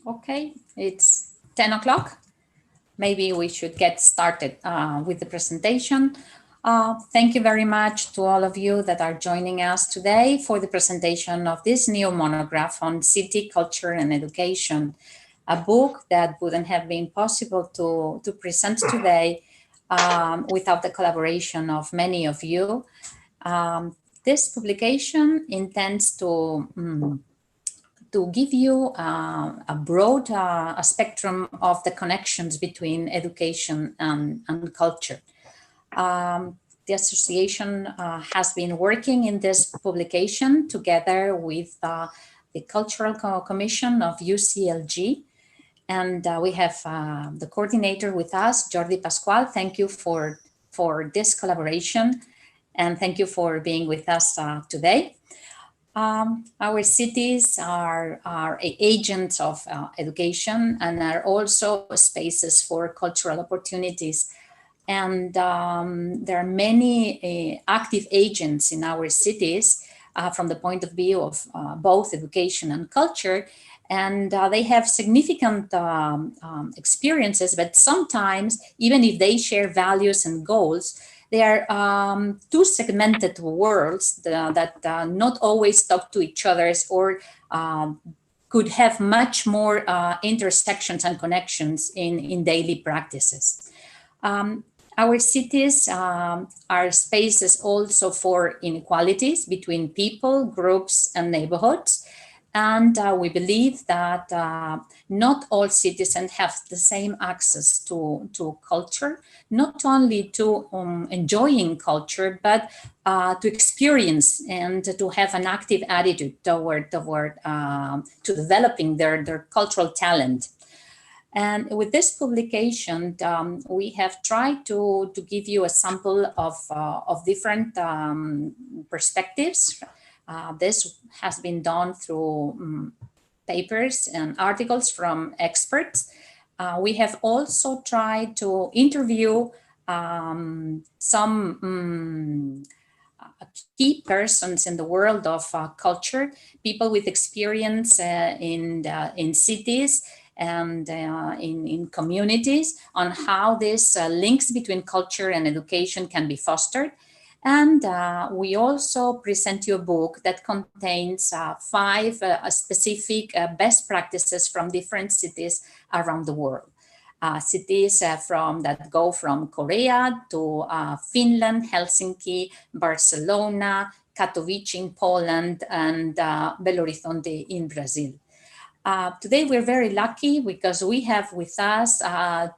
Okay, it's 10 o'clock. Maybe we should get started with the presentation. Thank you very much to all of you that are joining us today for the presentation of this new monograph on city, culture, and education, a book that wouldn't have been possible to present today without the collaboration of many of you. This publication intends to give you a broad a spectrum of the connections between education and culture. The association has been working in this publication together with the Cultural Commission of UCLG, and we have the coordinator with us, Jordi Pascual. Thank you for this collaboration, and thank you for being with us today. Our cities are agents of education and are also spaces for cultural opportunities. And there are many active agents in our cities from the point of view of both education and culture. And they have significant experiences, but sometimes, even if they share values and goals, they are two segmented worlds that not always talk to each other or could have much more intersections and connections in daily practices. Our cities are spaces also for inequalities between people, groups, and neighborhoods. And we believe that not all citizens have the same access to culture, not only to enjoying culture, but to experience and to have an active attitude toward to developing their cultural talent. And with this publication, we have tried to give you a sample of different perspectives. This has been done through papers and articles from experts. We have also tried to interview some key persons in the world of culture, people with experience in cities and in communities, on how this links between culture and education can be fostered. And we also present you a book that contains 5 specific best practices from different cities around the world. Cities that go from Korea to Finland, Helsinki, Barcelona, Katowice in Poland, and Belo Horizonte in Brazil. Today we're very lucky because we have with us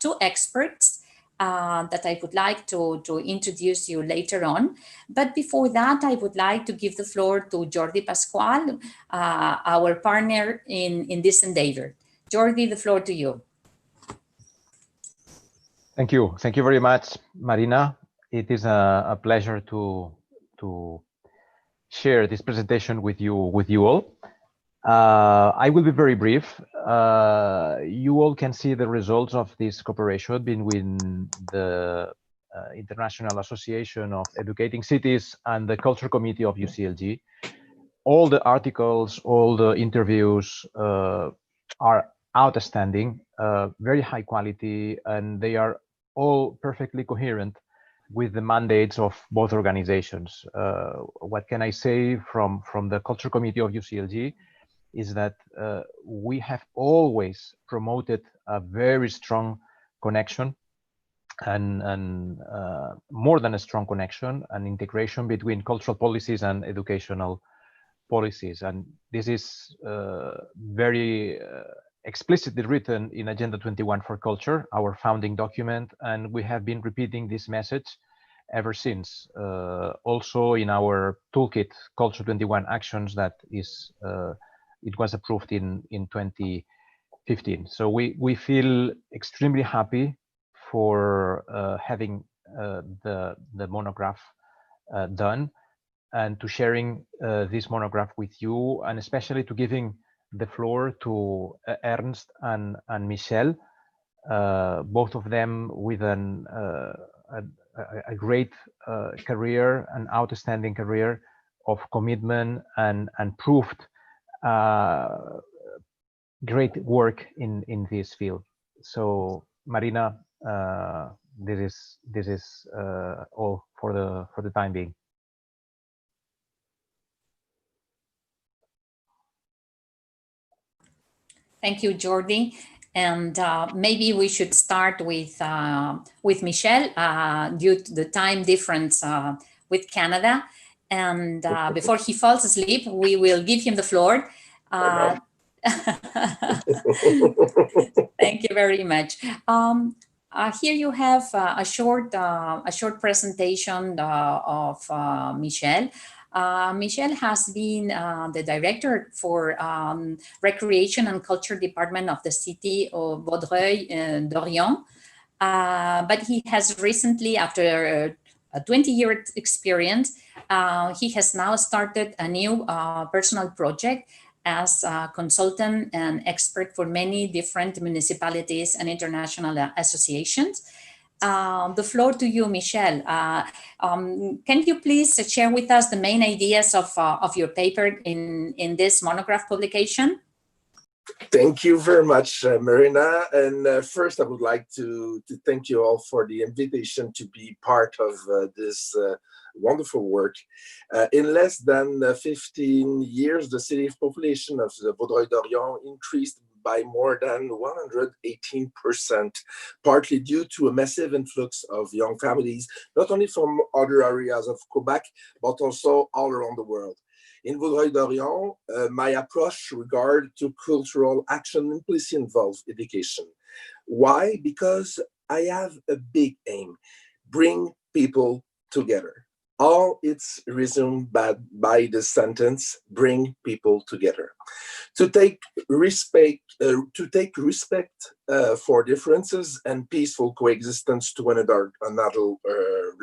2 experts that I would like to introduce you later on. But before that, I would like to give the floor to Jordi Pascual, our partner in this endeavor. Jordi, the floor to you. Thank you. Thank you very much, Marina. It is a pleasure to share this presentation with you all. I will be very brief. You all can see the results of this cooperation between the International Association of Educating Cities and the Culture Committee of UCLG. All the articles, all the interviews are outstanding, very high quality, and they are all perfectly coherent with the mandates of both organizations. What can I say from the Culture Committee of UCLG is that we have always promoted a very strong connection and more than a strong connection, an integration between cultural policies and educational policies. And this is very explicitly written in Agenda 21 for Culture, our founding document, and we have been repeating this message ever since. Also in our toolkit, Culture 21 Actions, that is it was approved in 2015. So we feel extremely happy for having the monograph done, and to sharing this monograph with you, and especially to giving the floor to Ernst and Michel, both of them with a great career, an outstanding career of commitment and proved great work in this field. So Marina, this is all for the time being. Thank you, Jordi. And maybe we should start with Michel due to the time difference with Canada. And before he falls asleep, we will give him the floor. Thank you very much. Here you have a short presentation of Michel. Michel has been the director for Recreation and Culture Department of the city of Vaudreuil-Dorion. But he has recently, after a 20-year experience, he has now started a new personal project as a consultant and expert for many different municipalities and international associations. The floor to you, Michel. Can you please share with us the main ideas of your paper in this monograph publication? Thank you very much, Marina. And first, I would like to thank you all for the invitation to be part of this wonderful work. In less than 15 years, the city population of Vaudreuil-Dorion increased by more than 118%, partly due to a massive influx of young families, not only from other areas of Quebec, but also all around the world. In Vaudreuil-Dorion, my approach regard to cultural action implicitly involves education. Why? Because I have a big aim: bring people together. All it's resumed by the sentence: bring people together. To take respect for differences and peaceful coexistence to another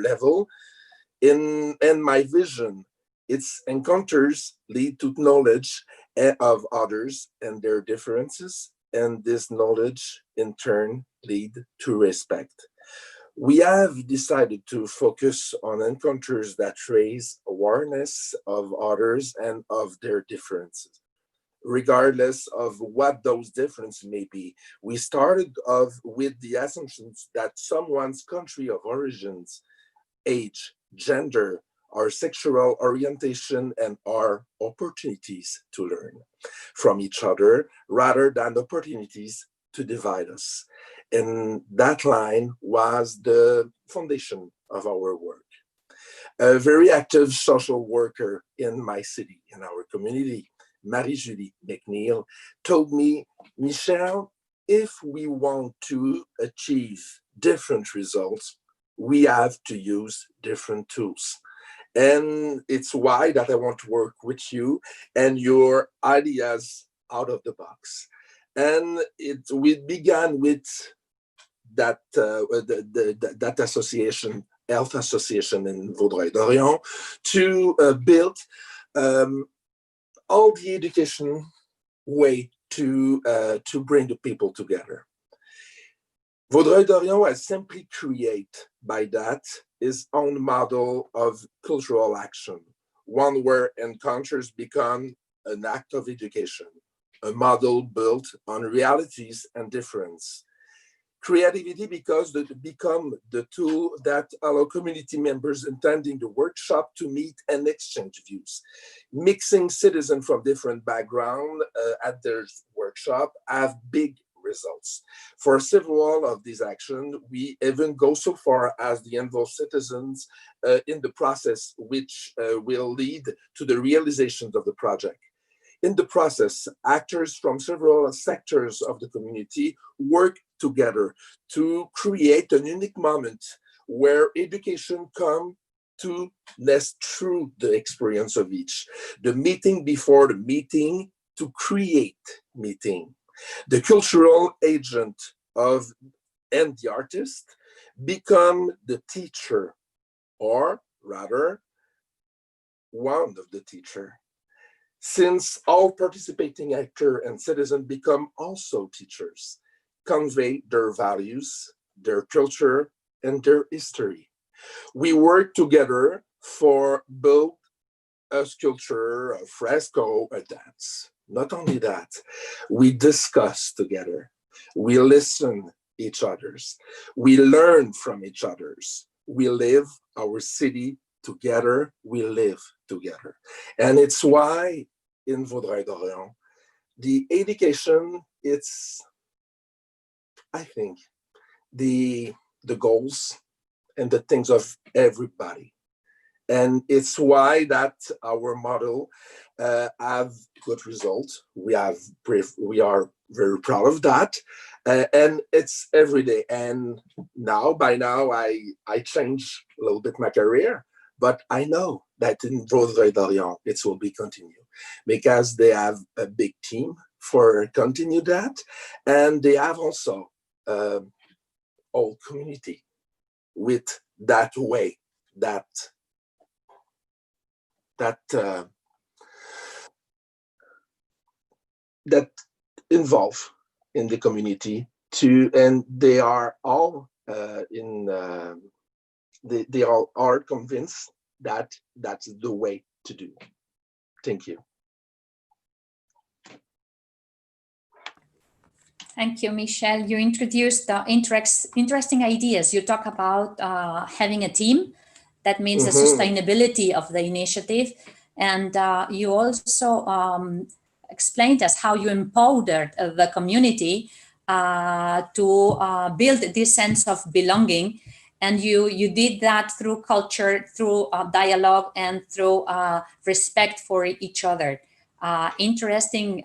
level. In my vision, its encounters lead to knowledge of others and their differences, and this knowledge in turn lead to respect. We have decided to focus on encounters that raise awareness of others and of their differences. Regardless of what those differences may be, we started off with the assumptions that someone's country of origins, age, gender, our sexual orientation, and our opportunities to learn from each other rather than opportunities to divide us. And that line was the foundation of our work. A very active social worker in my city, in our community, Marie-Julie McNeil, told me, Michel, if we want to achieve different results, we have to use different tools. And it's why that I want to work with you and your ideas out of the box. And we began with that that association, health association in Vaudreuil-Dorion, to build all the education way to bring the people together. Vaudreuil-Dorion has simply created by that his own model of cultural action, one where encounters become an act of education, a model built on realities and difference. Creativity because they become the tool that allow community members attending the workshop to meet and exchange views. Mixing citizens from different backgrounds at their workshop have big results. For several of these actions, we even go so far as to involve citizens in the process, which will lead to the realization of the project. In the process, actors from several sectors of the community work together to create a unique moment where education comes to nest through the experience of each. The meeting before the meeting to create meeting. The cultural agent and the artist become the teacher, or rather, one of the teacher. Since all participating actors and citizens become also teachers, convey their values, their culture, and their history. We work together for both a sculpture, a fresco, a dance. Not only that, we discuss together, we listen each other's, we learn from each other's, we live our city together, we live together. And it's why in Vaudreuil-Dorion, the education, it's, I think, the goals and the things of everybody. And it's why that our model have good results. We are very proud of that. And it's every day. And by now, I changed a little bit my career, but I know that in Vaudreuil-Dorion, it will be continued because they have a big team for continue that. And they have also whole community with that way, that involve in the community too, and they are all they all are convinced that that's the way to do. Thank you. Thank you, Michel. You introduced interesting ideas. You talk about having a team. That means the sustainability of the initiative. And you also explained us how you empowered the community to build this sense of belonging. And you did that through culture, through dialogue, and through respect for each other. Interesting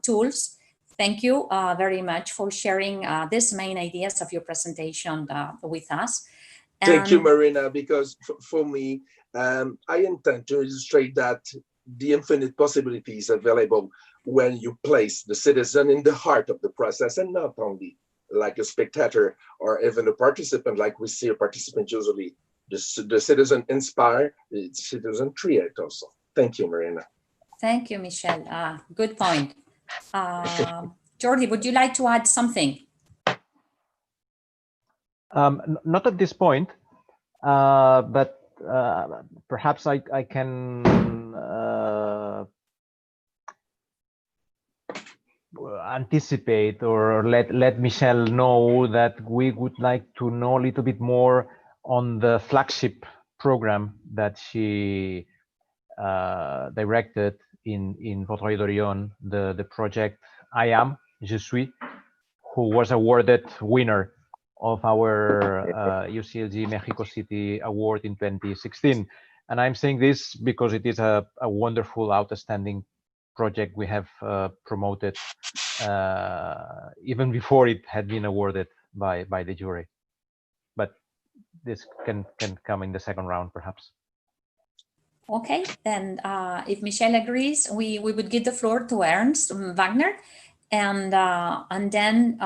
tools. Thank you very much for sharing these main ideas of your presentation with us. Thank you, Marina, because for me, I intend to illustrate that the infinite possibilities available when you place the citizen in the heart of the process, and not only like a spectator or even a participant, like we see a participant usually. The citizen inspire, the citizen create also. Thank you, Marina. Thank you, Michel. Good point. Jordi, would you like to add something? Not at this point, but perhaps I can anticipate or let Michelle know that we would like to know a little bit more on the flagship program that she directed in Vaudreuil-Dorion, the project I Am, Je Suis, who was awarded winner of our UCLG Mexico City Award in 2016. And I'm saying this because it is a wonderful, outstanding project we have promoted even before it had been awarded by the jury. But this can come in the second round, perhaps. Okay, then if Michelle agrees, we would give the floor to Aronson Wagner, and then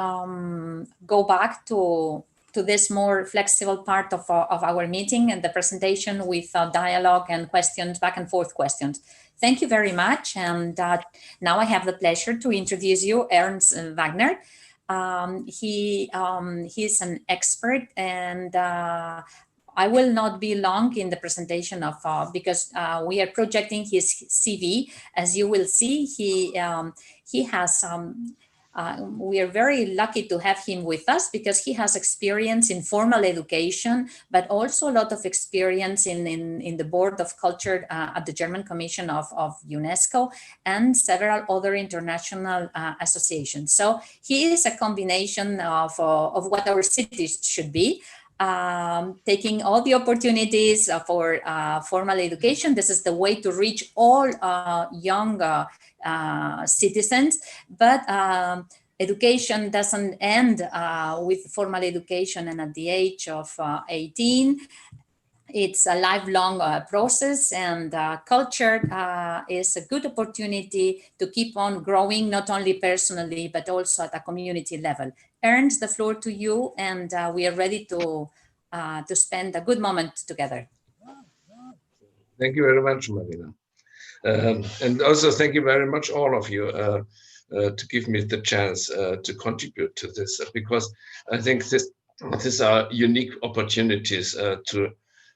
go back to this more flexible part of our meeting and the presentation with dialogue and questions, back and forth questions. Thank you very much. And now I have the pleasure to introduce you, Aronson Wagner. He's an expert, and I will not be long in the presentation of because we are projecting his CV. As you will see, he has we are very lucky to have him with us because he has experience in formal education, but also a lot of experience in the Board of Culture at the German Commission of UNESCO and several other international associations. So he is a combination of what our cities should be. Taking all the opportunities for formal education. This is the way to reach all young citizens, but education doesn't end with formal education and at the age of 18. It's a lifelong process, and culture is a good opportunity to keep on growing, not only personally, but also at a community level. Ernst, the floor to you, and we are ready to spend a good moment together. Thank you very much, Marina. And also thank you very much, all of you, to give me the chance to contribute to this, because I think these are unique opportunities to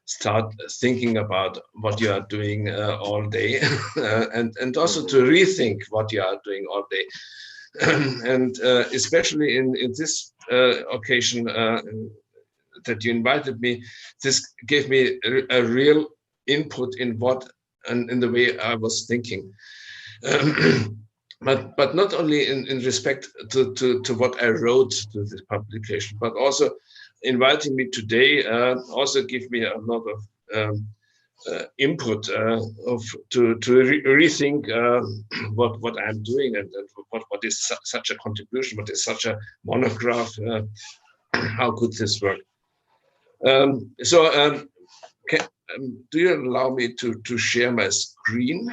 start thinking about what you are doing all day, and also to rethink what you are doing all day. And especially in this occasion that you invited me, this gave me a real input in what and in the way I was thinking. But not only in respect to what I wrote to this publication, but also inviting me today also give me a lot of input to rethink what I'm doing and what is such a contribution, what is such a monograph, how could this work? Do you allow me to share my screen?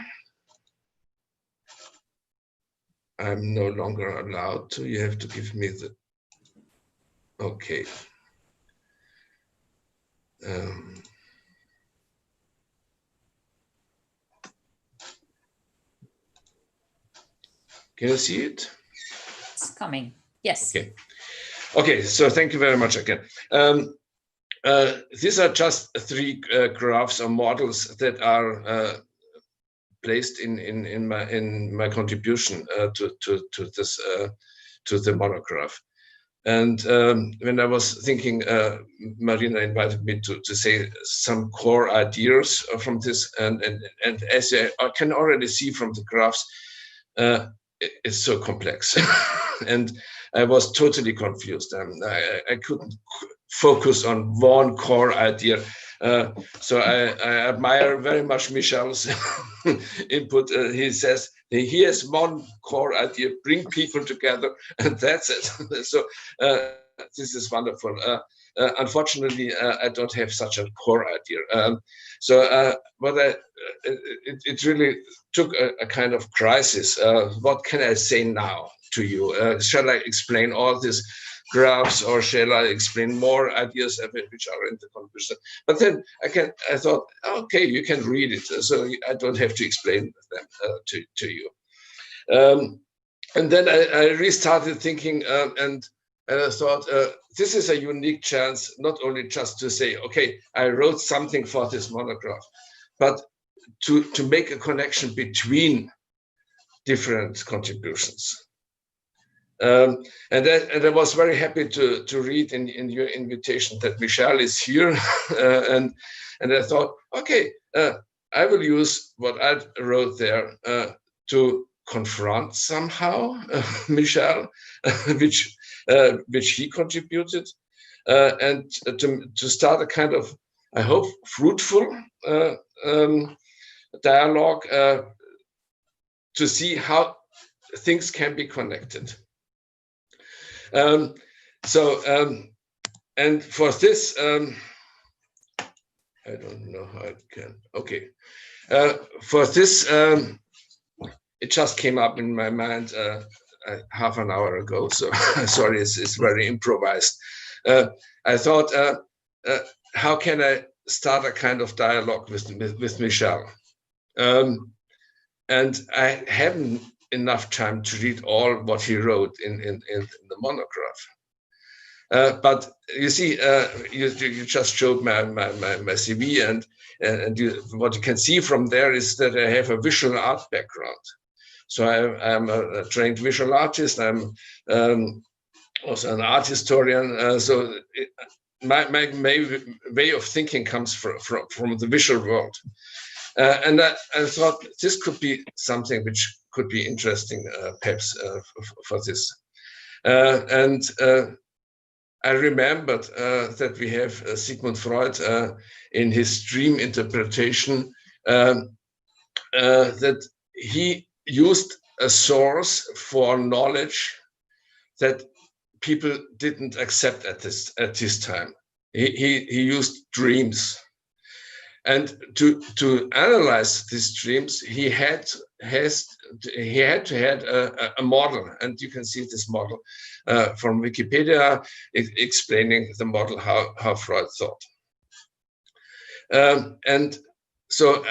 I'm no longer allowed to. You have to give me the. Okay. Can you see it? It's coming. Yes. Okay. Okay. So thank you very much again. These are just three graphs or models that are placed in my contribution to this to the monograph. And when I was thinking, Marina invited me to say some core ideas from this, and as I can already see from the graphs, it's so complex, and I was totally confused. I couldn't focus on one core idea. So I admire very much Michel's input. He says he has one core idea: bring people together, and that's it. So this is wonderful. Unfortunately, I don't have such a core idea. But it really took a kind of crisis. What can I say now to you? Shall I explain all these graphs, or shall I explain more ideas which are in the contribution? But then I thought, okay, you can read it, so I don't have to explain them to you. And then I restarted thinking, and I thought, this is a unique chance, not only just to say, okay, I wrote something for this monograph, but to make a connection between different contributions. And I was very happy to read in your invitation that Michel is here, and I thought, okay, I will use what I wrote there to confront somehow Michel, which he contributed, and to start a kind of, I hope, fruitful dialogue to see how things can be connected. And for this, I don't know how I can. Okay, for this, it just came up in my mind half an hour ago. So sorry, it's very improvised. I thought, how can I start a kind of dialogue with Michel? And I haven't enough time to read all what he wrote in the monograph. But you see, you just showed my CV, and what you can see from there is that I have a visual art background. So I'm a trained visual artist. I'm also an art historian. So my way of thinking comes from the visual world. And I thought this could be something which could be interesting, perhaps, for this. And I remembered that we have Sigmund Freud in his dream interpretation, that he used a source for knowledge that people didn't accept at this time. He used dreams. And to analyze these dreams, he had to have a model, and you can see this model from Wikipedia explaining the model how Freud thought. And so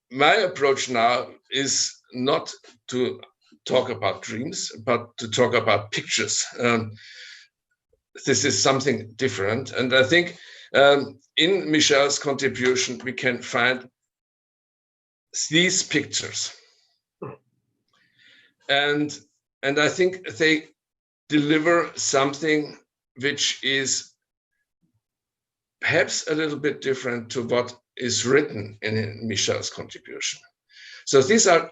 my approach now is not to talk about dreams, but to talk about pictures. This is something different, and I think in Michel's contribution, we can find these pictures. And I think they deliver something which is perhaps a little bit different to what is written in Michel's contribution. So these are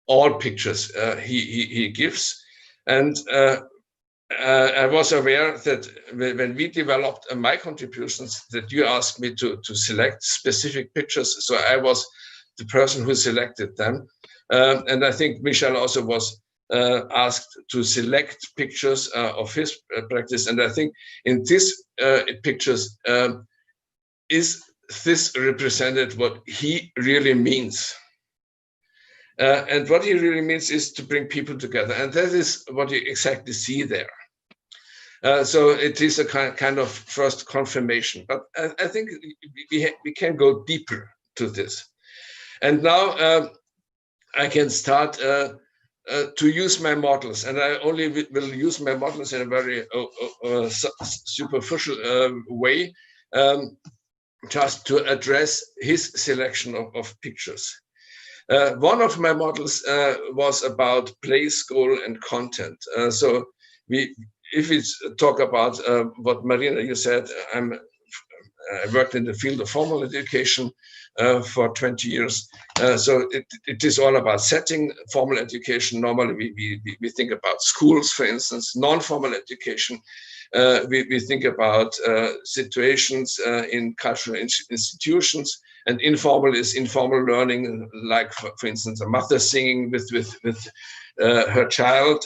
all pictures he gives. And I was aware that when we developed my contributions, that you asked me to select specific pictures. So I was the person who selected them. And I think Michel also was asked to select pictures of his practice. And I think in these pictures, is this represented what he really means? And what he really means is to bring people together. And that is what you exactly see there. So it is a kind of first confirmation. But I think we can go deeper to this. And now I can start to use my models. And I only will use my models in a very superficial way, just to address his selection of pictures. One of my models was about place, goal, and content. So if we talk about what Marina, you said, I worked in the field of formal education for 20 years. So it is all about setting formal education. Normally we think about schools, for instance, non-formal education. We think about situations in cultural institutions, and informal is informal learning, like for instance, a mother singing with her child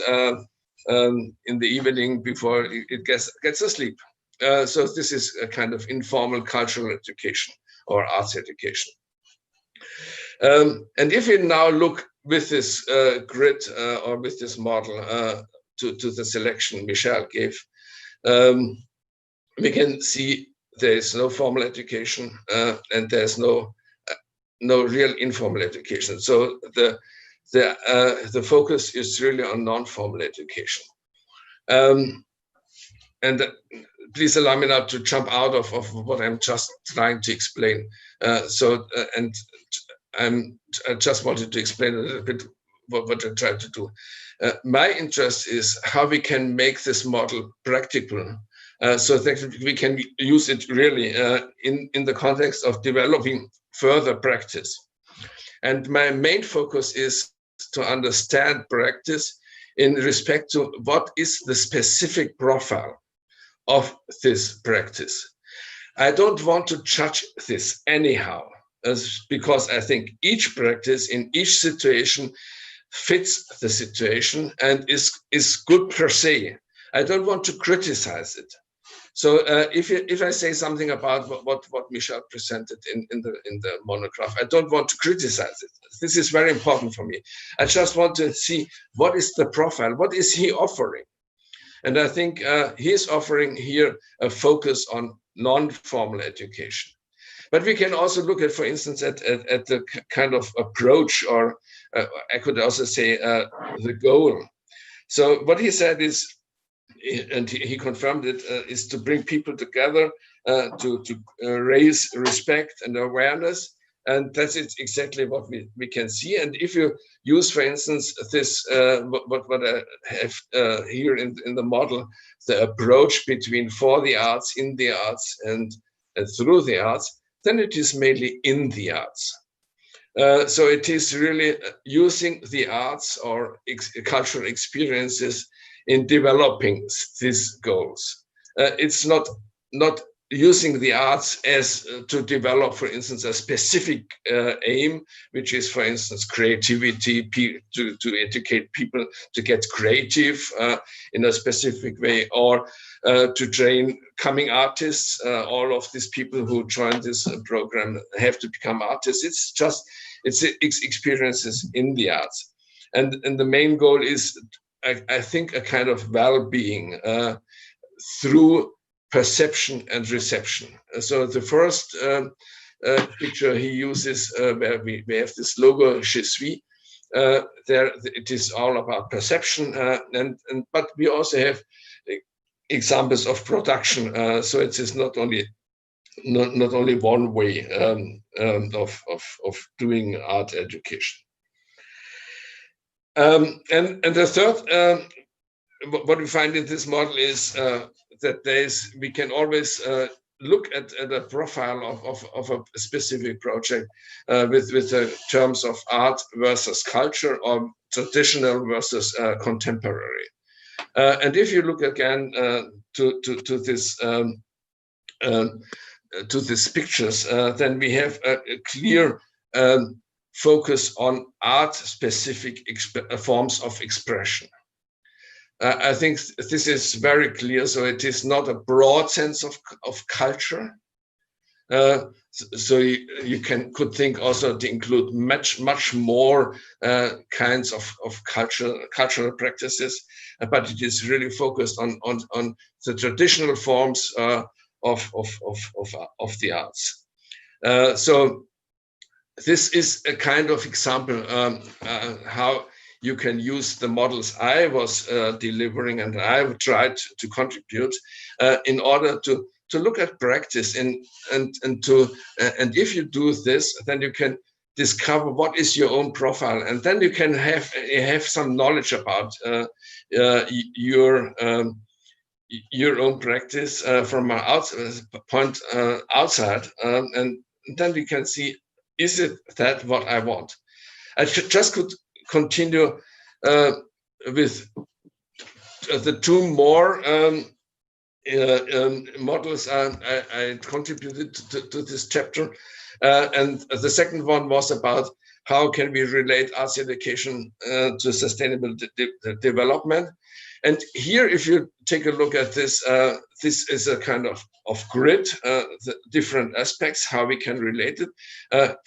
in the evening before it gets asleep. So this is a kind of informal cultural education or arts education. And if we now look with this grid or with this model to the selection Michel gave, we can see there is no formal education and there's no real informal education. So the focus is really on non-formal education. And please allow me now to jump out of what I'm just trying to explain. I just wanted to explain a little bit what I tried to do. My interest is how we can make this model practical, so that we can use it really in the context of developing further practice. And my main focus is to understand practice in respect to what is the specific profile of this practice. I don't want to judge this anyhow, because I think each practice in each situation fits the situation and is good per se. I don't want to criticize it. So if I say something about what Michel presented in the monograph, I don't want to criticize it. This is very important for me. I just want to see what is the profile, what is he offering? And I think he's offering here a focus on non-formal education. But we can also look at, for instance, at the kind of approach, or I could also say the goal. So what he said is, and he confirmed it, is to bring people together, to raise respect and awareness. And that's exactly what we can see. And if you use, for instance, this, what I have here in the model, the approach between for the arts, in the arts, and through the arts, then it is mainly in the arts. So it is really using the arts or cultural experiences in developing these goals. It's not using the arts as to develop, for instance, a specific aim, which is, for instance, creativity, to educate people to get creative in a specific way, or to train coming artists. All of these people who join this program have to become artists. It's experiences in the arts. And the main goal is, I think, a kind of well-being through perception and reception. So the first picture he uses, where we have this logo "Je suis," there it is all about perception, but we also have examples of production. So it is not only not only one way of doing art education. And the third, what we find in this model is that we can always look at a profile of a specific project with the terms of art versus culture, or traditional versus contemporary. And if you look again to these pictures, then we have a clear focus on art-specific forms of expression. I think this is very clear. So it is not a broad sense of culture. So you could think also to include much more kinds of cultural practices, but it is really focused on the traditional forms of the arts. So this is a kind of example how you can use the models I was delivering and I tried to contribute in order to look at practice and if you do this, then you can discover what is your own profile, and then you can have some knowledge about your own practice from an outside, and then we can see, is it that what I want? I just could continue with the two more models I contributed to this chapter. And the second one was about how can we relate arts education to sustainable development. And here, if you take a look at this, this is a kind of grid, the different aspects, how we can relate it,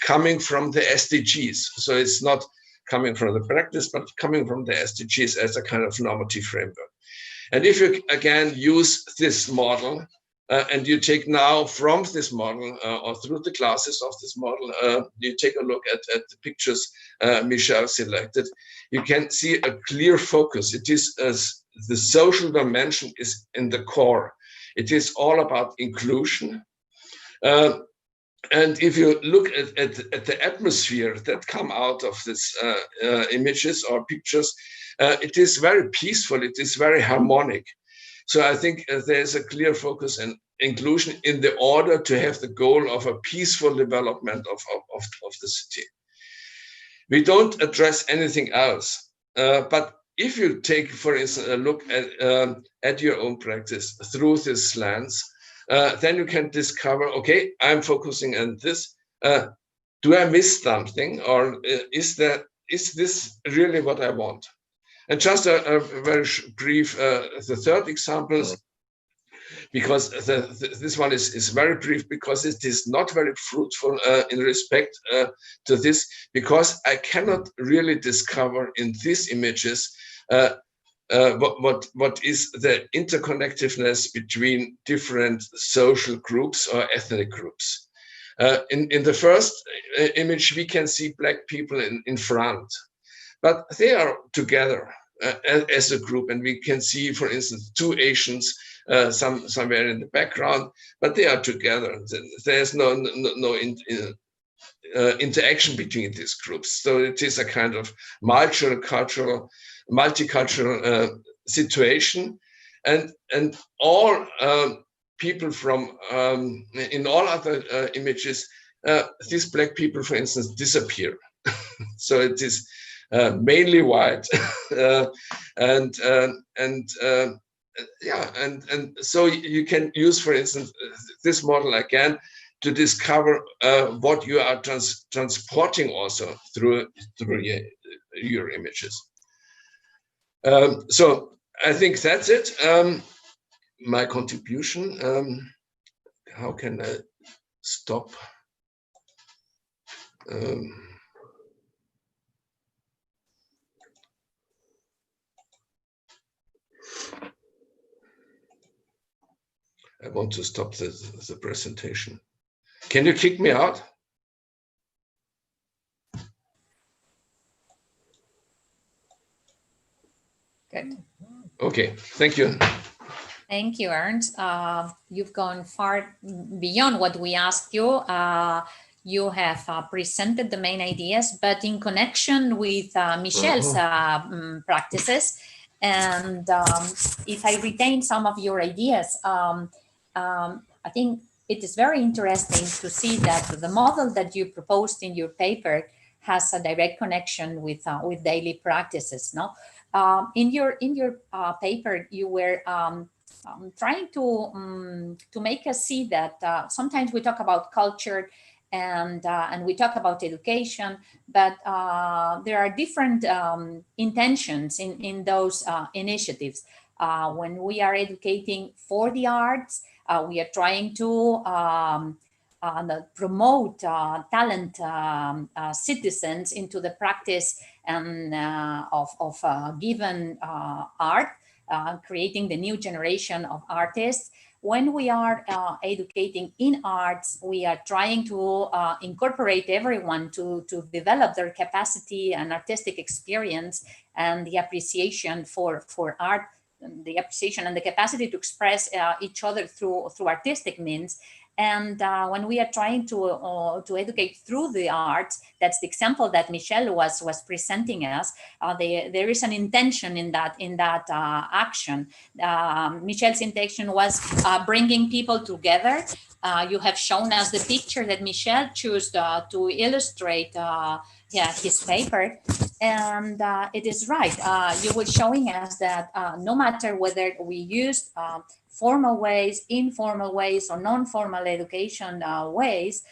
coming from the SDGs. So it's not coming from the practice, but coming from the SDGs as a kind of normative framework. And if you again use this model, and you take now from this model or through the classes of this model, you take a look at the pictures Michel selected, you can see a clear focus. It is the social dimension is in the core. It is all about inclusion. And if you look at the atmosphere that come out of these images or pictures, it is very peaceful, it is very harmonic. So I think there's a clear focus and inclusion in the order to have the goal of a peaceful development of the city. We don't address anything else, but if you take, for instance, a look at your own practice through this lens, then you can discover, okay, I'm focusing on this. Do I miss something, or is this really what I want? And just a very brief, the third example, because this one is very brief, because it is not very fruitful in respect to this, because I cannot really discover in these images what is the interconnectedness between different social groups or ethnic groups. In the first image, we can see Black people in front, but they are together as a group, and we can see, for instance, two Asians somewhere in the background, but they are together. There's no interaction between these groups. So it is a kind of multicultural situation, and all people from in all other images, these Black people, for instance, disappear. So it is mainly white, and so you can use, for instance, this model again to discover what you are transporting also through your images. So I think that's it. My contribution. How can I stop? I want to stop the presentation. Can you kick me out? Good. Okay, thank you. Thank you, Ernst. You've gone far beyond what we asked you. You have presented the main ideas, but in connection with Michel's practices. And if I retain some of your ideas, I think it is very interesting to see that the model that you proposed in your paper has a direct connection with daily practices. No, in your paper, you were trying to make us see that sometimes we talk about culture and we talk about education, but there are different intentions in those initiatives. When we are educating for the arts, we are trying to promote talent citizens into the practice and of given art, creating the new generation of artists. When we are educating in arts, we are trying to incorporate everyone to develop their capacity and artistic experience and the appreciation for art, the appreciation and the capacity to express each other through artistic means. And when we are trying to educate through the arts, that's the example that Michel was presenting us. There is an intention in that action. Michel's intention was bringing people together. You have shown us the picture that Michel chose to illustrate his paper, and it is right. You were showing us that no matter whether we used formal ways, informal ways, or non-formal education ways,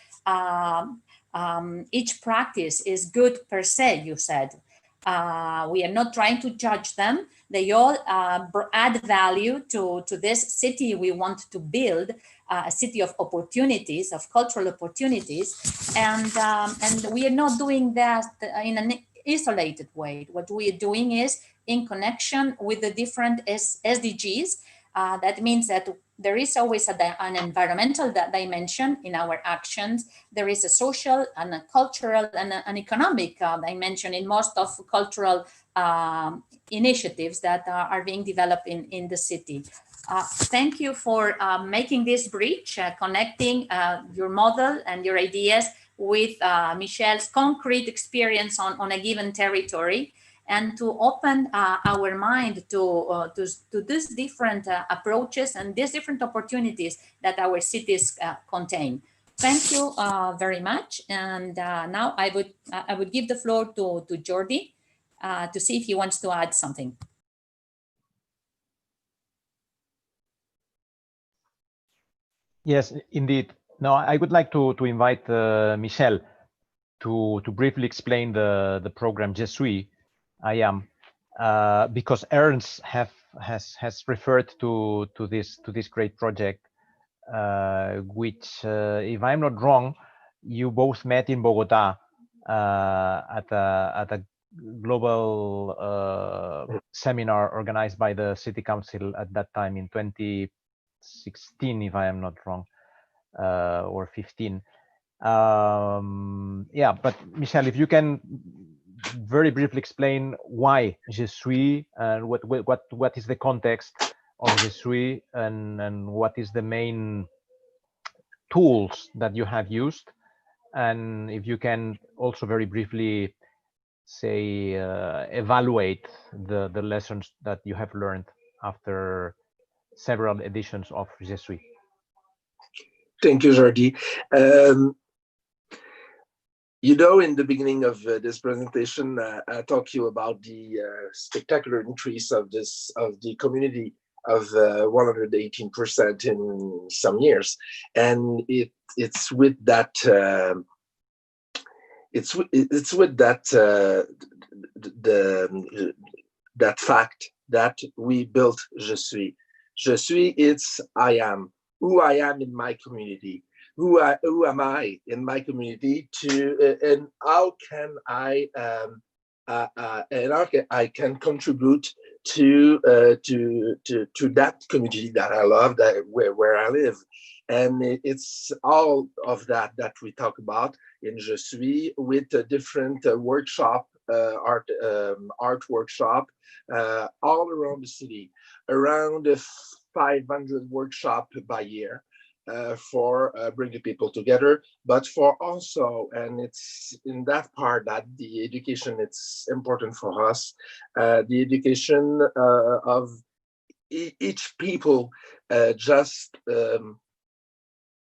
each practice is good per se, you said. We are not trying to judge them. They all add value to this city we want to build, a city of opportunities, of cultural opportunities. And we are not doing that in an isolated way. What we are doing is in connection with the different SDGs. That means that there is always an environmental dimension in our actions. There is a social and a cultural and an economic dimension in most of cultural initiatives that are being developed in the city. Thank you for making this bridge, connecting your model and your ideas with Michel's concrete experience on a given territory, and to open our mind to these different approaches and these different opportunities that our cities contain. Thank you very much. And now I would give the floor to Jordi to see if he wants to add something. Yes, indeed. No, I would like to invite Michel to briefly explain the program Je suis, I am, because Ernst has referred to this great project, which, if I'm not wrong, you both met in Bogota at a global seminar organized by the City Council at that time in 2016, if I am not wrong, or 15. Yeah, but Michel, if you can very briefly explain why Je suis and what is the context of Je suis, and what is the main tools that you have used, and if you can also very briefly say evaluate the lessons that you have learned after several editions of Je suis. Thank you, Jordi. You know, in the beginning of this presentation, I talked to you about the spectacular increase of the community of 118% in some years, and it's with that that fact that we built Je suis. Je suis, it's I am, who I am in my community. Who am I in my community and how can I can contribute to that community that I love, that where I live. And it's all of that we talk about in Je suis, with a different workshop, art workshop all around the city, around 500 workshops by year for bringing people together, but for also, and it's in that part that the education, it's important for us, the education of each people just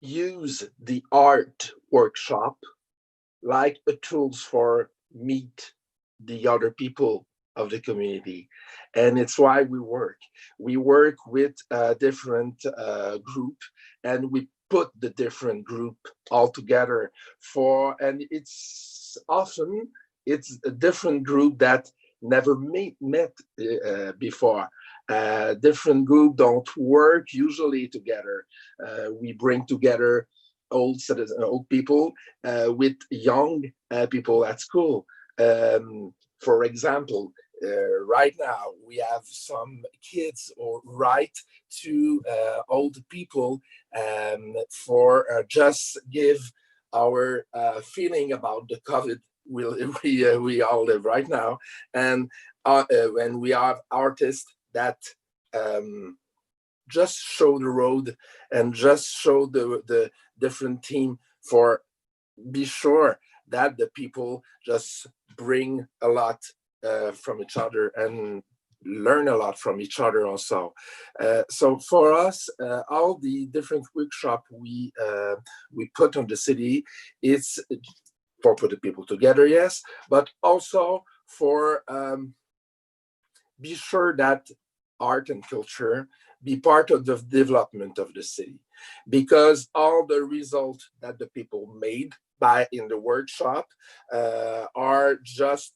use the art workshop like a tools for meet the other people of the community. And it's why we work. We work with a different group, and we put the different group all together and it's often, it's a different group that never met before. Different group don't work usually together. We bring together old citizens, old people with young people at school. For example, right now we have some kids or write to old people for just give our feeling about the COVID we all live right now, and when we have artists that just show the road and just show the different team for be sure that the people just bring a lot from each other and learn a lot from each other also. So for us, all the different workshop we put on the city, it's for putting people together, yes, but also for be sure that art and culture be part of the development of the city, because all the results that the people made in the workshop are just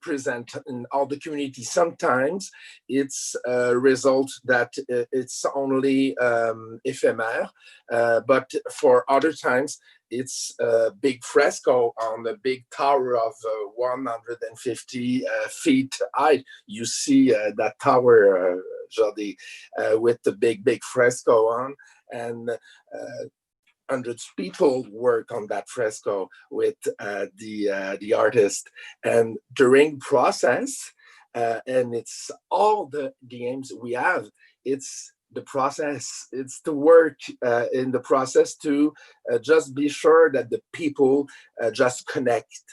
present in all the community. Sometimes it's a result that it's only ephemeral, but for other times it's a big fresco on the big tower of 150 feet high. You see that tower, Jordi, with the big fresco on, and hundreds of people work on that fresco with the artist. And during process, and it's all the aims we have, it's the process, it's the work in the process to just be sure that the people just connect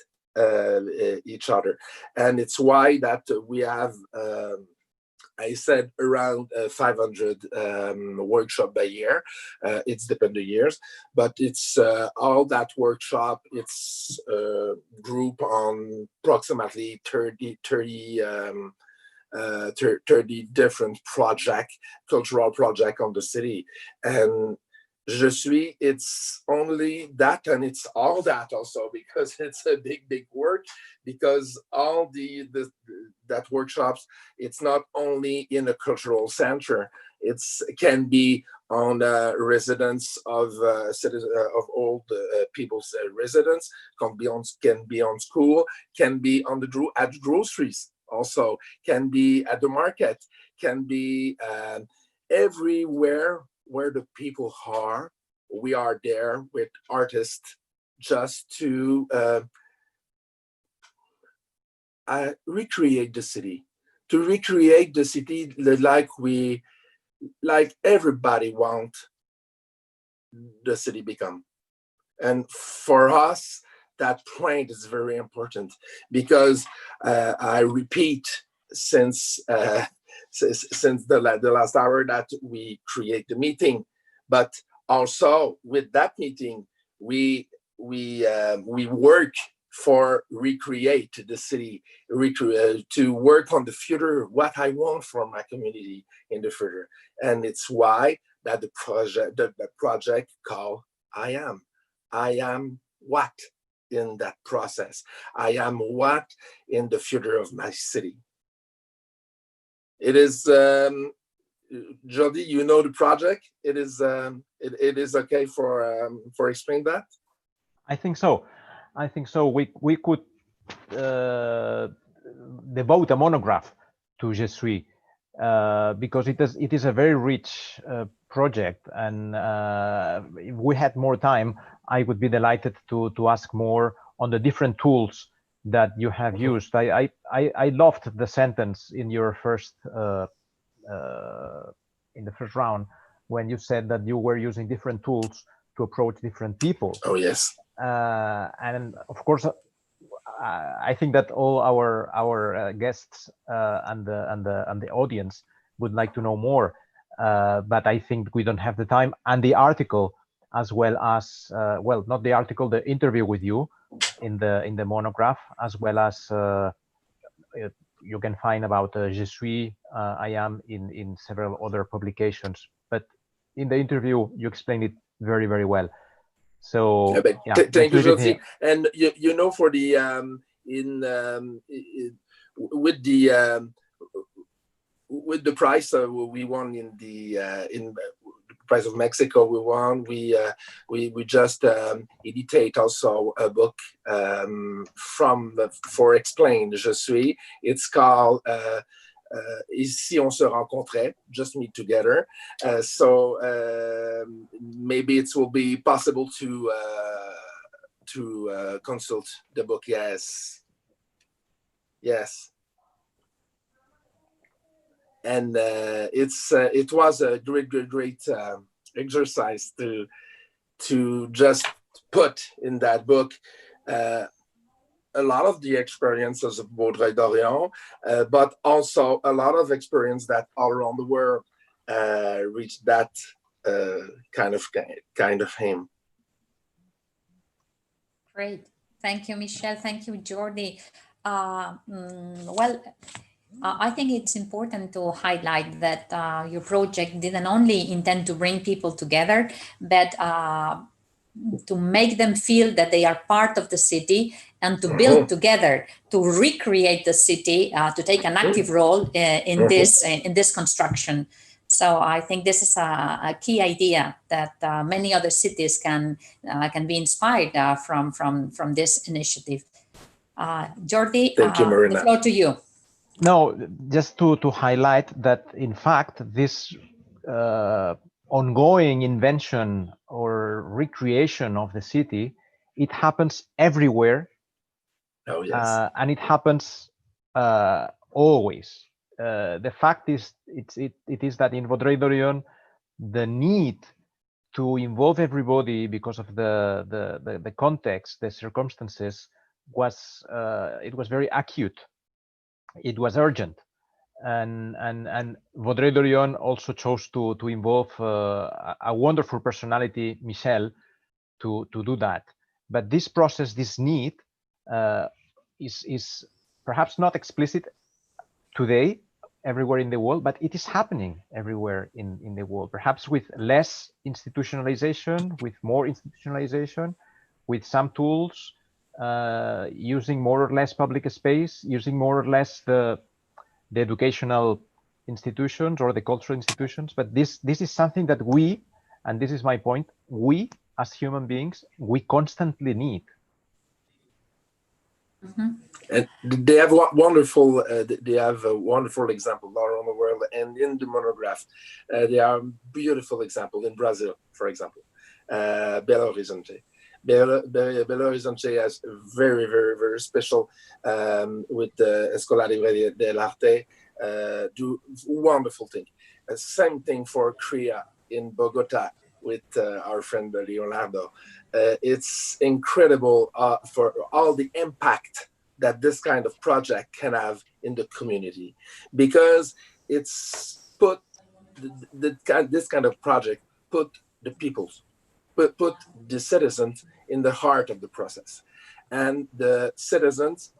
each other. And it's why that we have I said around 500 workshop by year. It's depend the years, but it's all that workshop. It's group on approximately 30 different cultural project on the city. And Je suis, it's only that, and it's all that also, because it's a big work, because all that workshops, it's not only in a cultural center, it can be on residence of citizens of old people's residence, can be on school, can be on at groceries also, can be at the market, can be everywhere where the people are. We are there with artists just to recreate the city, like everybody want the city become. And for us, that point is very important, because I repeat since the last hour that we create the meeting, but also with that meeting we work for recreate the city, to work on the future, what I want for my community in the future. And it's why that the project called I am what in that process, I am what in the future of my city. It is Jordi, you know the project. It is okay for explain that. I think so. We could devote a monograph to Je suis, because it is a very rich project, and if we had more time, I would be delighted to ask more on the different tools that you have used. I loved the sentence in your first the first round, when you said that you were using different tools to approach different people. Oh yes. And of course, I think that all our guests and the audience would like to know more, but I think we don't have the time. And the article, as well as well, not the article, the interview with you in the monograph, as well as you can find about Je suis, I am in several other publications. But in the interview, you explained it very, very well. So yeah, thank you, José. And you know, for the with the prize we won in the Prize of Mexico, we won. We just editate also a book for Explain Je suis. It's called Ici on se rencontrait, just meet together. So maybe it will be possible to consult the book. Yes. And it was a great exercise to just put in that book a lot of the experiences of Vaudreuil d'Orion, but also a lot of experience that all around the world reached that kind of aim. Great. Thank you, Michel. Thank you, Jordi. I think it's important to highlight that your project didn't only intend to bring people together, but to make them feel that they are part of the city and to build together, to recreate the city, to take an active role in this construction. So I think this is a key idea that many other cities can be inspired from this initiative. Jordi, thank you, Marina. The floor to you. No, just to highlight that, in fact, this ongoing invention or recreation of the city, it happens everywhere. Oh, yes. And it happens always. The fact is, it is that in Vaudreuil d'Orion, the need to involve everybody because of the context, the circumstances, was very acute. It was urgent, and Vaudreuil d'Orion also chose to involve a wonderful personality, Michel, to do that. But this process, this need, is perhaps not explicit today everywhere in the world, but it is happening everywhere in the world, perhaps with less institutionalization, with more institutionalization, with some tools, using more or less public space, using more or less the educational institutions or the cultural institutions. But this is something that we, and this is my point, we as human beings, we constantly need. And they have wonderful example all around the world, and in the monograph there are beautiful example in Brazil, for example, Belo Horizonte. Belo Horizonte has very, very, very special with the Escola Libre del Arte, do wonderful thing. Same thing for Korea in Bogota with our friend Leonardo. It's incredible for all the impact that this kind of project can have in the community, because it's put this kind of project put the peoples, put the citizens in the heart of the process, and the citizens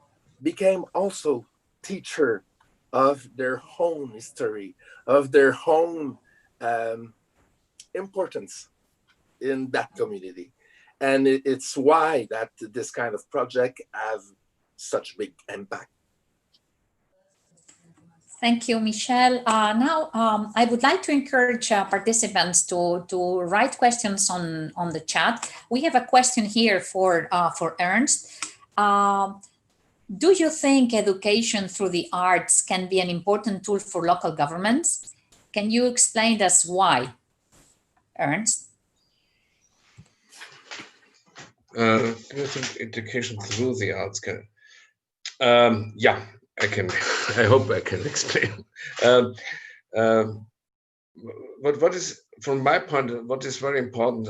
became also teacher of their own history, of their own importance in that community. And it's why that this kind of project have such big impact. Thank you, Michel. Now, I would like to encourage participants to write questions on the chat. We have a question here for Ernst. Do you think education through the arts can be an important tool for local governments? Can you explain to us why, Ernst? Do you think education through the arts can? Yeah, I can. I hope I can explain. what is, from my point, what is very important,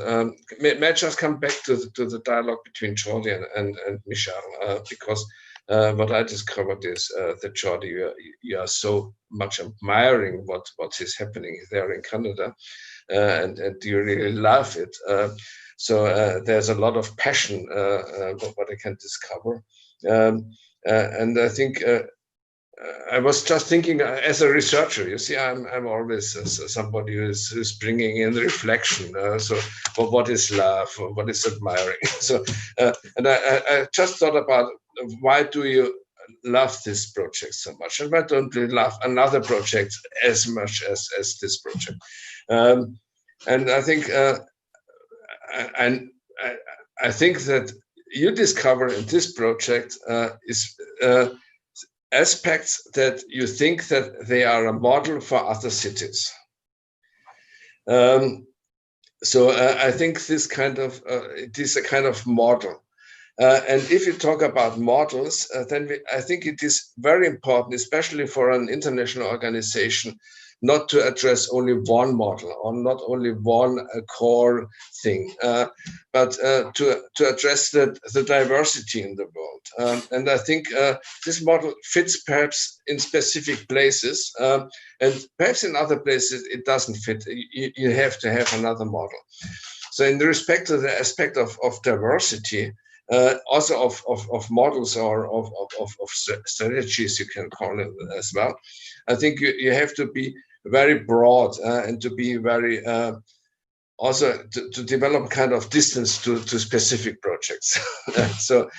may I just come back to the dialogue between Jordi and Michel, because what I discovered is that Jordi, you are so much admiring what is happening there in Canada, and you really love it. So there's a lot of passion, what I can discover. And I think I was just thinking, as a researcher, you see, I'm always somebody who's bringing in reflection. So, what is love? What is admiring? So, and I just thought about, why do you love this project so much, and why don't you love another project as much as this project? And I think, I think that you discover in this project is aspects that you think that they are a model for other cities. So I think this kind of it is a kind of model. And if you talk about models, then I think it is very important, especially for an international organization, not to address only one model or not only one core thing, but to address the diversity in the world. And I think this model fits perhaps in specific places, and perhaps in other places it doesn't fit. You have to have another model. So in respect to the aspect of diversity, also of models or of strategies, you can call it as well, I think you have to be very broad and to be very also to develop kind of distance to specific projects. So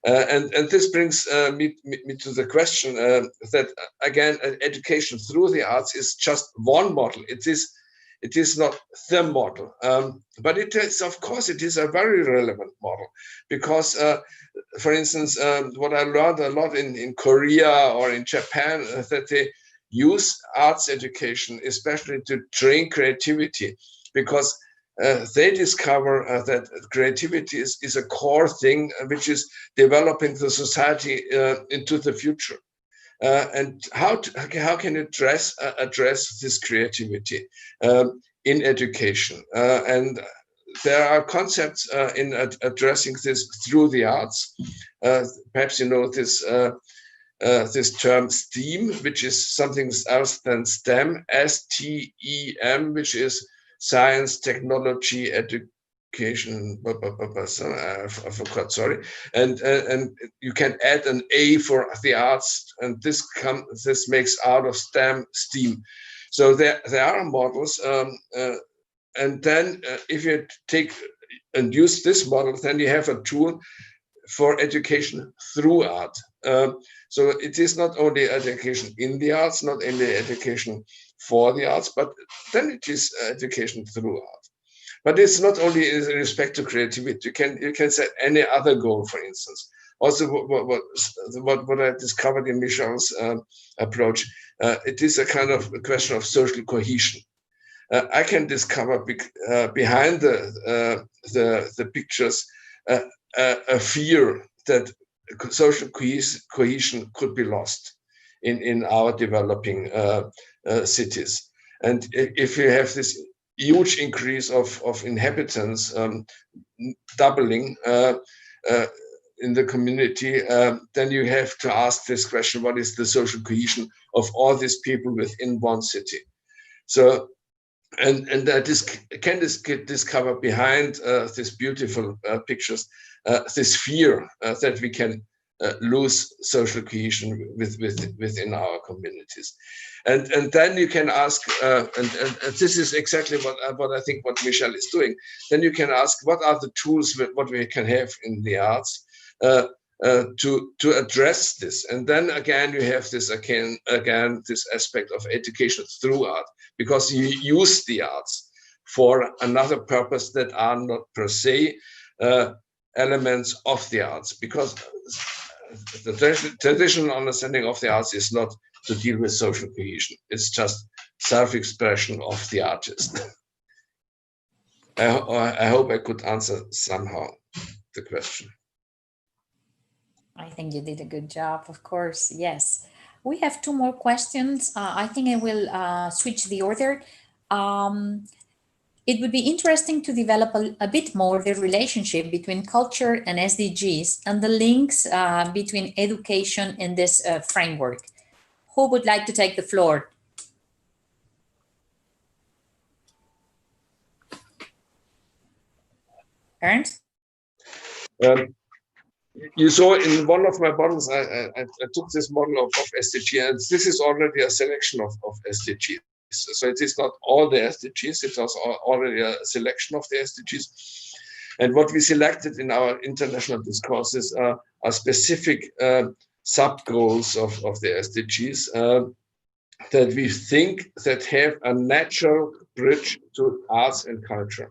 and this brings me to the question that again, education through the arts is just one model. It is not the model, but it is, of course, it is a very relevant model, because, for instance, what I learned a lot in Korea or in Japan, that they use arts education, especially to train creativity, because they discover that creativity is a core thing which is developing the society into the future. And how can you address this creativity in education? And there are concepts in addressing this through the arts. Perhaps you know this this term STEAM, which is something else than STEM, STEM, which is science, technology, education. I forgot. Sorry, and you can add an A for the arts, and this makes out of STEM STEAM. So there are models, and then if you take and use this model, then you have a tool for education through art. So it is not only education in the arts, not only education for the arts, but then it is education through art. But it's not only in respect to creativity. You can set any other goal, for instance. Also, what I discovered in Michel's approach, it is a kind of a question of social cohesion. I can discover behind the pictures a fear that social cohesion could be lost in our developing cities. And if you have this huge increase of inhabitants, doubling in the community, then you have to ask this question: what is the social cohesion of all these people within one city? So, and that can discover behind these beautiful pictures this fear that we can lose social cohesion within our communities. And then you can ask, and this is exactly what I think what Michel is doing. Then you can ask, what are the tools what we can have in the arts to address this? And then again, you have this again this aspect of education through art, because you use the arts for another purpose that are not per se elements of the arts, because the traditional understanding of the arts is not to deal with social cohesion. It's just self-expression of the artist. I hope I could answer somehow the question. I think you did a good job, of course, yes. We have two more questions. I think I will switch the order. It would be interesting to develop a bit more the relationship between culture and SDGs and the links between education in this framework. Who would like to take the floor? Ernst? You saw in one of my models, I took this model of SDG, and this is already a selection of SDGs. So it is not all the SDGs, it was already a selection of the SDGs. And what we selected in our international discourses are specific sub-goals of the SDGs that we think that have a natural bridge to arts and culture.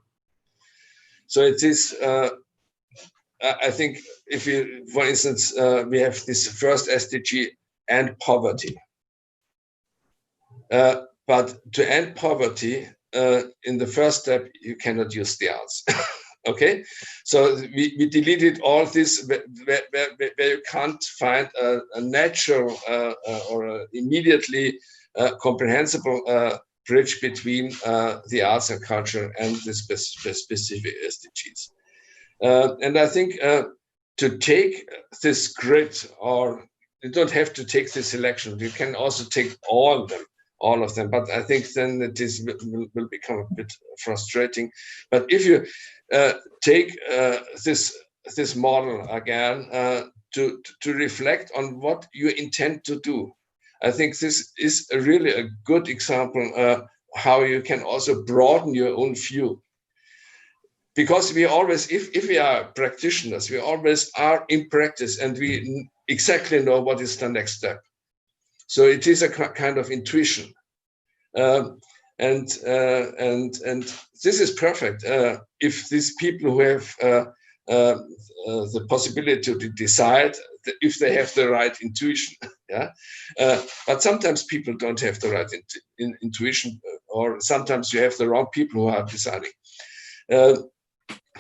So it is, I think, if you, for instance, we have this first SDG, end poverty. But to end poverty, in the first step, you cannot use the arts. Okay, so we deleted all this where you can't find a natural or a immediately comprehensible bridge between the arts and culture and the specific SDGs. And I think to take this grid, or you don't have to take this selection, you can also take all of them, but I think then it is will become a bit frustrating. But if you take this model again to reflect on what you intend to do, I think this is really a good example how you can also broaden your own view. Because we always, if we are practitioners, we always are in practice and we exactly know what is the next step. So it is a kind of intuition. And this is perfect if these people who have the possibility to decide if they have the right intuition. Yeah, but sometimes people don't have the right intuition, or sometimes you have the wrong people who are deciding.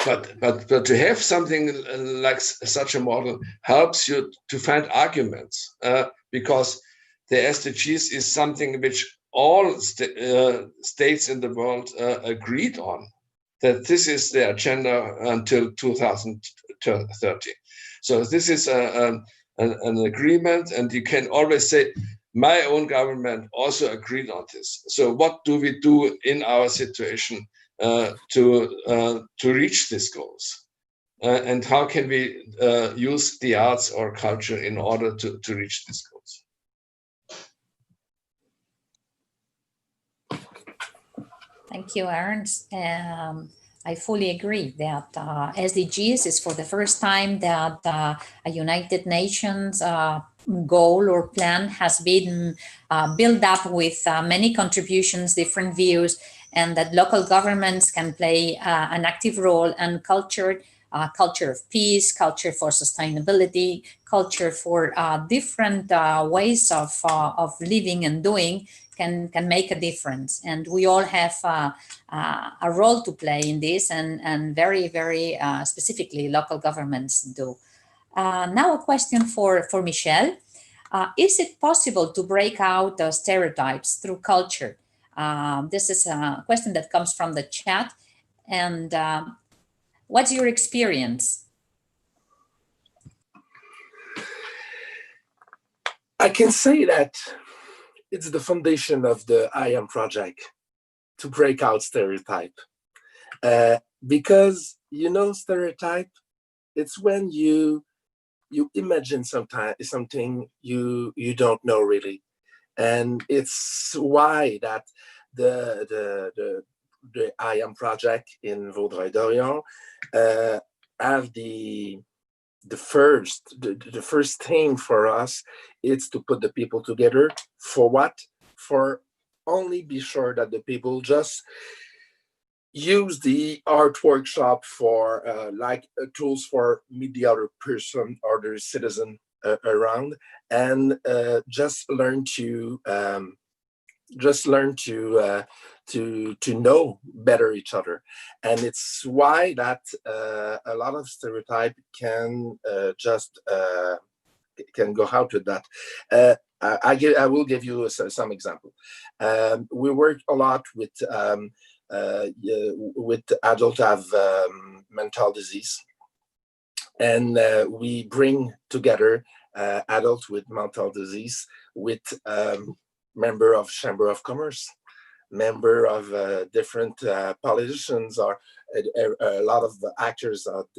But to have something like such a model helps you to find arguments, because the SDGs is something which all states in the world agreed on, that this is the agenda until 2030. So this is an agreement, and you can always say, my own government also agreed on this. So what do we do in our situation to reach these goals? And how can we use the arts or culture in order to reach these goals? Thank you, Ernst. I fully agree that SDGs is for the first time that a United Nations goal or plan has been built up with many contributions, different views, and that local governments can play an active role, and culture of peace, culture for sustainability, culture for different ways of living and doing can make a difference. And we all have a role to play in this, and very, very specifically local governments do. Now a question for Michelle. Is it possible to break out stereotypes through culture? This is a question that comes from the chat. And what's your experience? I can say that it's the foundation of the IAM project to break out stereotype. Because, stereotype, it's when you imagine something you don't know really. And it's why that the IAM project in Vaudreuil-Dorion have the first thing for us is to put the people together. For what? For only be sure that the people just use the art workshop for tools for meet the other person or the citizen around, and just learn to know better each other. And it's why that a lot of stereotype can can go out with that. I will give you some example. We work a lot with adults who have mental disease, and we bring together adults with mental disease with member of Chamber of Commerce, member of different politicians, or a lot of the actors out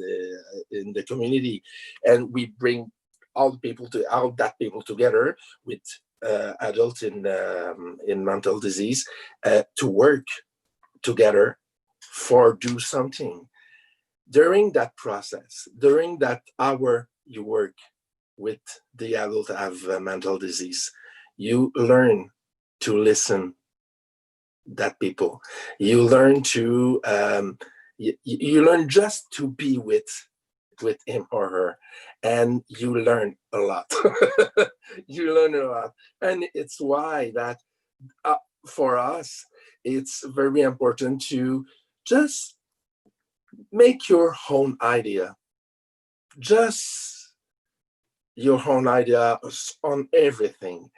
in the community, and we bring all that people together with adults in mental disease to work together for do something. During that process, during that hour you work with the adult who have mental disease, you learn to listen that people. You learn to you learn just to be with him or her, and you learn a lot. You learn a lot, and it's why that for us it's very important to just make your own idea, just your own idea on everything.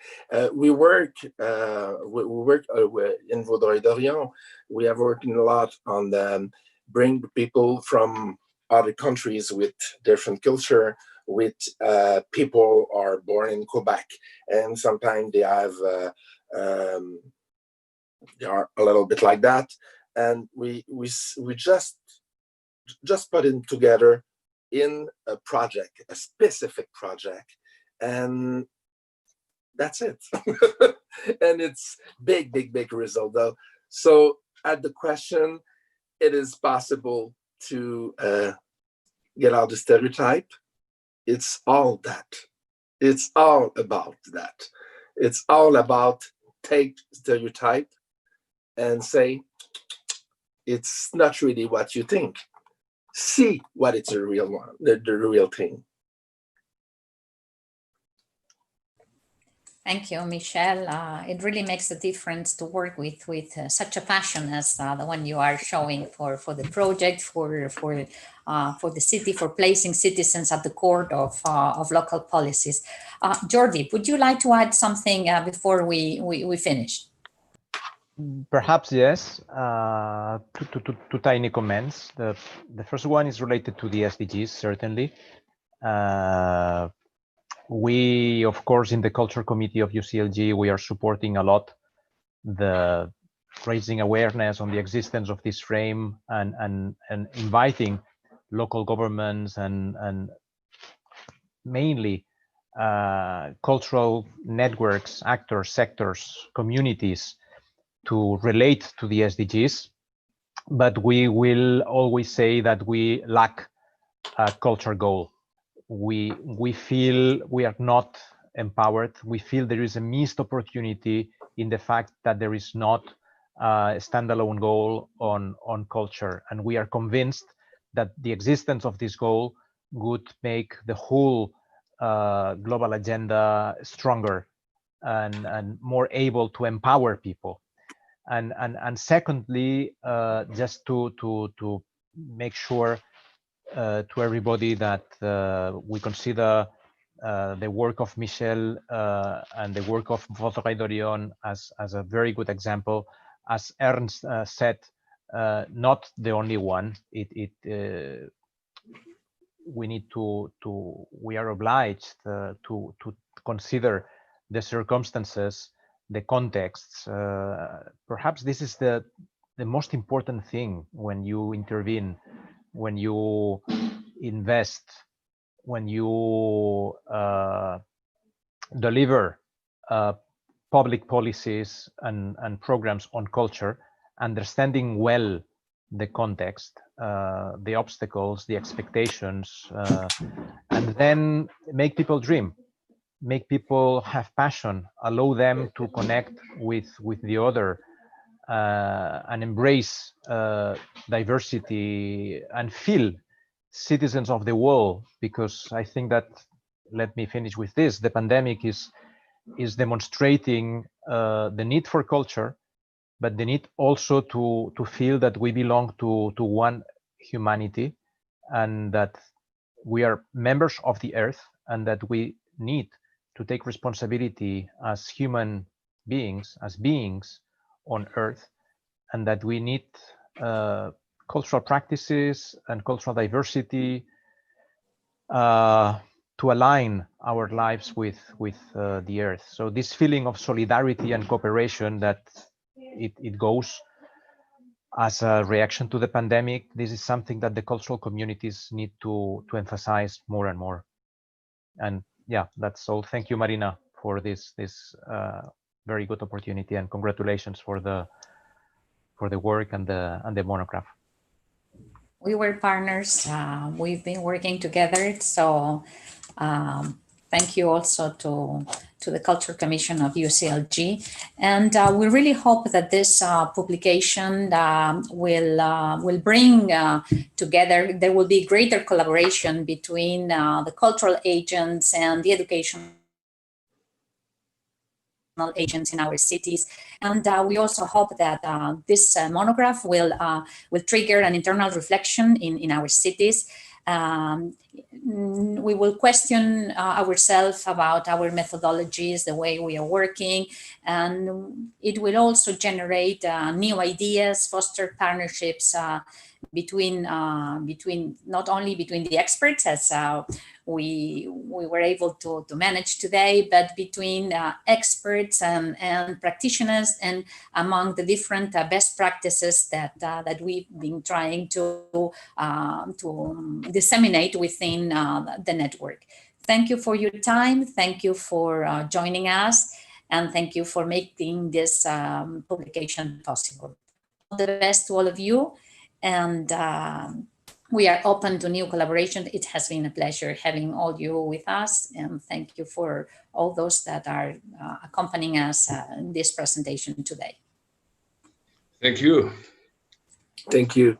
We work in Vaudreuil-Dorion. We have worked a lot on bring people from other countries with different culture, with people are born in Quebec, and sometimes they have they are a little bit like that, and we just put it together in a project, a specific project, and that's it. And it's big result though. So at the question, it is possible to get out the stereotype. It's all that. It's all about that. It's all about take stereotype and say, it's not really what you think. See what it's the real one, the real thing. Thank you, Michel. It really makes a difference to work with such a passion as the one you are showing for the project, for the city, for placing citizens at the core of local policies. Jordi, would you like to add something before we finish? Perhaps yes. Two tiny comments. The first one is related to the SDGs, certainly. We, of course, in the Culture Committee of UCLG, we are supporting a lot the raising awareness on the existence of this frame and inviting local governments and mainly cultural networks, actors, sectors, communities to relate to the SDGs. But we will always say that we lack a culture goal. We feel we are not empowered. We feel there is a missed opportunity in the fact that there is not a standalone goal on culture. And we are convinced that the existence of this goal would make the whole global agenda stronger and more able to empower people. And secondly, just to make sure to everybody that we consider the work of Michel and the work of Vaudreuil-Dorion as a very good example. As Ernst said, not the only one. We need we are obliged to consider the circumstances, the contexts. Perhaps this is the most important thing when you intervene, when you invest, when you deliver public policies and programs on culture, understanding well the context, the obstacles, the expectations, and then make people dream, make people have passion, allow them to connect with the other, and embrace diversity and feel citizens of the world. Because I think that, let me finish with this, the pandemic is demonstrating the need for culture, but the need also to feel that we belong to one humanity, and that we are members of the earth, and that we need to take responsibility as human beings, as beings on Earth, and that we need cultural practices and cultural diversity to align our lives with the Earth. So this feeling of solidarity and cooperation that it goes as a reaction to the pandemic, this is something that the cultural communities need to emphasize more and more. And yeah, that's all. Thank you, Marina, for this very good opportunity, and congratulations for the work and the monograph. We were partners. We've been working together. So thank you also to the Culture Commission of UCLG. And we really hope that this publication will bring together, there will be greater collaboration between the cultural agents and the educational agents in our cities. And we also hope that this monograph will trigger an internal reflection in our cities. We will question ourselves about our methodologies, the way we are working, and it will also generate new ideas, foster partnerships between not only between the experts, as we were able to manage today, but between experts and practitioners, and among the different best practices that we've been trying to disseminate within the network. Thank you for your time. Thank you for joining us, and thank you for making this publication possible. All the best to all of you, and we are open to new collaboration. It has been a pleasure having all you with us, and thank you for all those that are accompanying us in this presentation today. Thank you. Thank you.